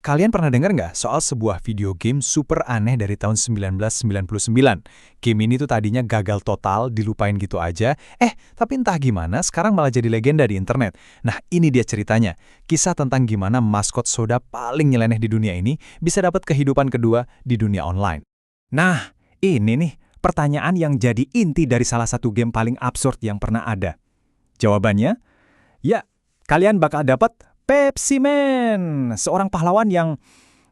Kalian pernah dengar nggak soal sebuah video game super aneh dari tahun 1999? Game ini tuh tadinya gagal total, dilupain gitu aja. Tapi entah gimana, sekarang malah jadi legenda di internet. Nah, ini dia ceritanya. Kisah tentang gimana maskot soda paling nyeleneh di dunia ini bisa dapat kehidupan kedua di dunia online. Nah, ini nih pertanyaan yang jadi inti dari salah satu game paling absurd yang pernah ada. Jawabannya, ya, kalian bakal dapat Pepsi Man, seorang pahlawan yang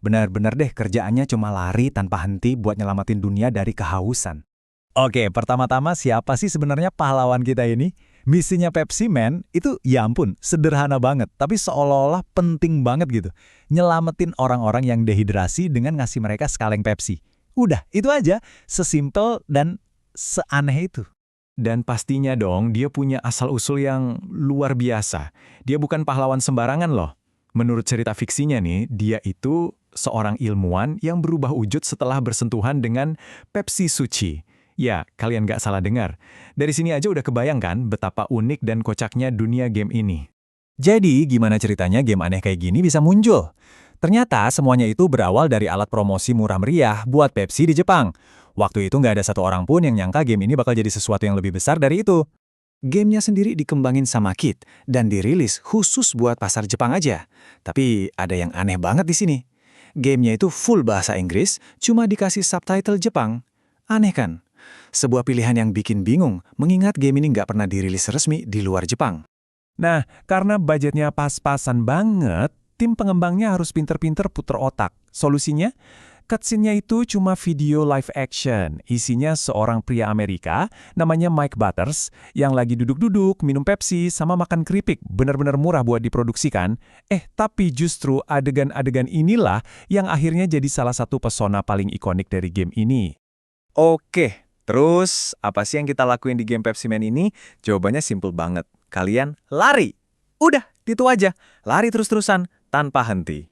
benar-benar deh kerjaannya cuma lari tanpa henti buat nyelamatin dunia dari kehausan. Oke, pertama-tama siapa sih sebenarnya pahlawan kita ini? Misinya Pepsi Man itu ya ampun, sederhana banget, tapi seolah-olah penting banget gitu. Nyelamatin orang-orang yang dehidrasi dengan ngasih mereka sekaleng Pepsi. Udah, itu aja, sesimpel dan seaneh itu. Dan pastinya dong, dia punya asal-usul yang luar biasa. Dia bukan pahlawan sembarangan loh. Menurut cerita fiksinya nih, dia itu seorang ilmuwan yang berubah wujud setelah bersentuhan dengan Pepsi Suci. Ya, kalian nggak salah dengar. Dari sini aja udah kebayang kan betapa unik dan kocaknya dunia game ini. Jadi, gimana ceritanya game aneh kayak gini bisa muncul? Ternyata semuanya itu berawal dari alat promosi murah meriah buat Pepsi di Jepang. Waktu itu nggak ada satu orang pun yang nyangka game ini bakal jadi sesuatu yang lebih besar dari itu. Gamenya sendiri dikembangin sama Kit dan dirilis khusus buat pasar Jepang aja. Tapi ada yang aneh banget di sini. Gamenya itu full bahasa Inggris, cuma dikasih subtitle Jepang. Aneh kan? Sebuah pilihan yang bikin bingung, mengingat game ini nggak pernah dirilis resmi di luar Jepang. Nah, karena budgetnya pas-pasan banget, tim pengembangnya harus pinter-pinter puter otak. Solusinya? Cutscene-nya itu cuma video live action, isinya seorang pria Amerika, namanya Mike Butters, yang lagi duduk-duduk, minum Pepsi, sama makan keripik, benar-benar murah buat diproduksikan. Tapi justru adegan-adegan inilah yang akhirnya jadi salah satu pesona paling ikonik dari game ini. Oke, terus apa sih yang kita lakuin di game Pepsi Man ini? Jawabannya simple banget. Kalian lari! Udah, itu aja. Lari terus-terusan, tanpa henti.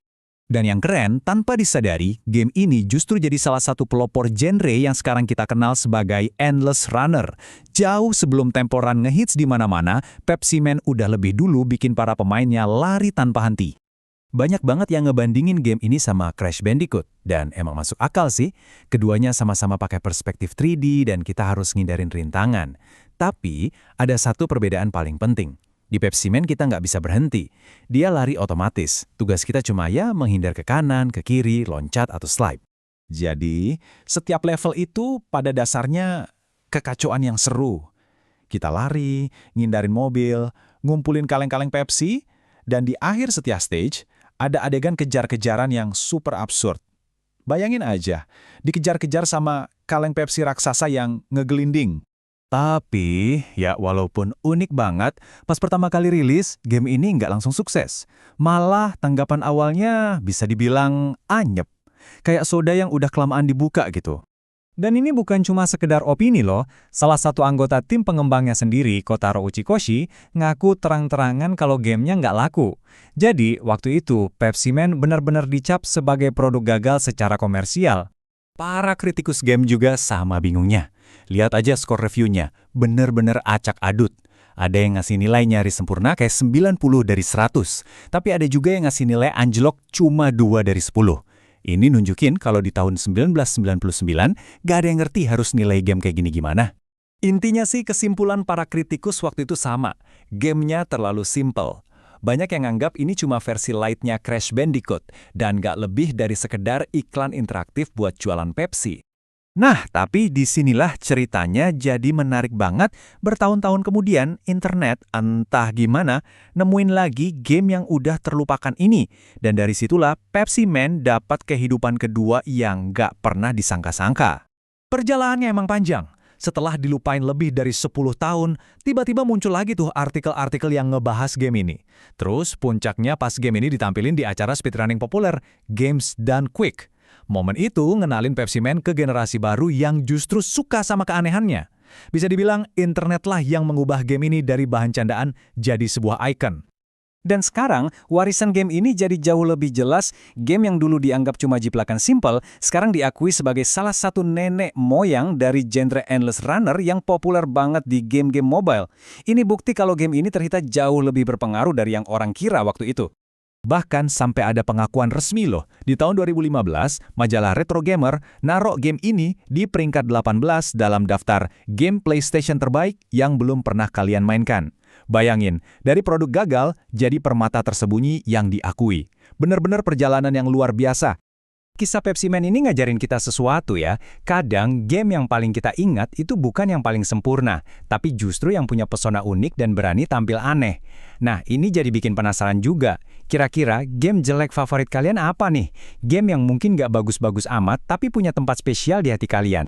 Dan yang keren, tanpa disadari, game ini justru jadi salah satu pelopor genre yang sekarang kita kenal sebagai Endless Runner. Jauh sebelum tempo run ngehits di mana-mana, Pepsi Man udah lebih dulu bikin para pemainnya lari tanpa henti. Banyak banget yang ngebandingin game ini sama Crash Bandicoot, dan emang masuk akal sih. Keduanya sama-sama pakai perspektif 3D dan kita harus ngindarin rintangan. Tapi, ada satu perbedaan paling penting. Di Pepsi Man kita nggak bisa berhenti. Dia lari otomatis. Tugas kita cuma menghindar ke kanan, ke kiri, loncat, atau slide. Jadi, setiap level itu pada dasarnya kekacauan yang seru. Kita lari, ngindarin mobil, ngumpulin kaleng-kaleng Pepsi, dan di akhir setiap stage, ada adegan kejar-kejaran yang super absurd. Bayangin aja, dikejar-kejar sama kaleng Pepsi raksasa yang ngegelinding. Tapi, ya walaupun unik banget, pas pertama kali rilis, game ini nggak langsung sukses. Malah tanggapan awalnya bisa dibilang anyep. Kayak soda yang udah kelamaan dibuka gitu. Dan ini bukan cuma sekedar opini loh. Salah satu anggota tim pengembangnya sendiri, Kotaro Uchikoshi, ngaku terang-terangan kalau gamenya nggak laku. Jadi, waktu itu, Pepsi Man benar-benar dicap sebagai produk gagal secara komersial. Para kritikus game juga sama bingungnya. Lihat aja skor reviewnya, bener-bener acak adut. Ada yang ngasih nilai nyaris sempurna kayak 90 dari 100, tapi ada juga yang ngasih nilai anjlok cuma 2 dari 10. Ini nunjukin kalau di tahun 1999, gak ada yang ngerti harus nilai game kayak gini gimana. Intinya sih kesimpulan para kritikus waktu itu sama, gamenya terlalu simple. Banyak yang nganggap ini cuma versi light-nya Crash Bandicoot, dan gak lebih dari sekedar iklan interaktif buat jualan Pepsi. Nah, tapi disinilah ceritanya jadi menarik banget. Bertahun-tahun kemudian, internet entah gimana nemuin lagi game yang udah terlupakan ini. Dan dari situlah Pepsi Man dapat kehidupan kedua yang gak pernah disangka-sangka. Perjalanannya emang panjang. Setelah dilupain lebih dari 10 tahun, tiba-tiba muncul lagi tuh artikel-artikel yang ngebahas game ini. Terus puncaknya pas game ini ditampilin di acara speedrunning populer, Games Done Quick. Momen itu ngenalin Pepsi Man ke generasi baru yang justru suka sama keanehannya. Bisa dibilang internetlah yang mengubah game ini dari bahan candaan jadi sebuah ikon. Dan sekarang, warisan game ini jadi jauh lebih jelas. Game yang dulu dianggap cuma jiplakan simple, sekarang diakui sebagai salah satu nenek moyang dari genre Endless Runner yang populer banget di game-game mobile. Ini bukti kalau game ini ternyata jauh lebih berpengaruh dari yang orang kira waktu itu. Bahkan sampai ada pengakuan resmi loh. Di tahun 2015, majalah Retro Gamer naruh game ini di peringkat 18 dalam daftar game PlayStation terbaik yang belum pernah kalian mainkan. Bayangin, dari produk gagal jadi permata tersembunyi yang diakui. Bener-bener perjalanan yang luar biasa. Kisah Pepsi Man ini ngajarin kita sesuatu ya. Kadang game yang paling kita ingat itu bukan yang paling sempurna, tapi justru yang punya pesona unik dan berani tampil aneh. Nah, ini jadi bikin penasaran juga. Kira-kira game jelek favorit kalian apa nih? Game yang mungkin nggak bagus-bagus amat, tapi punya tempat spesial di hati kalian.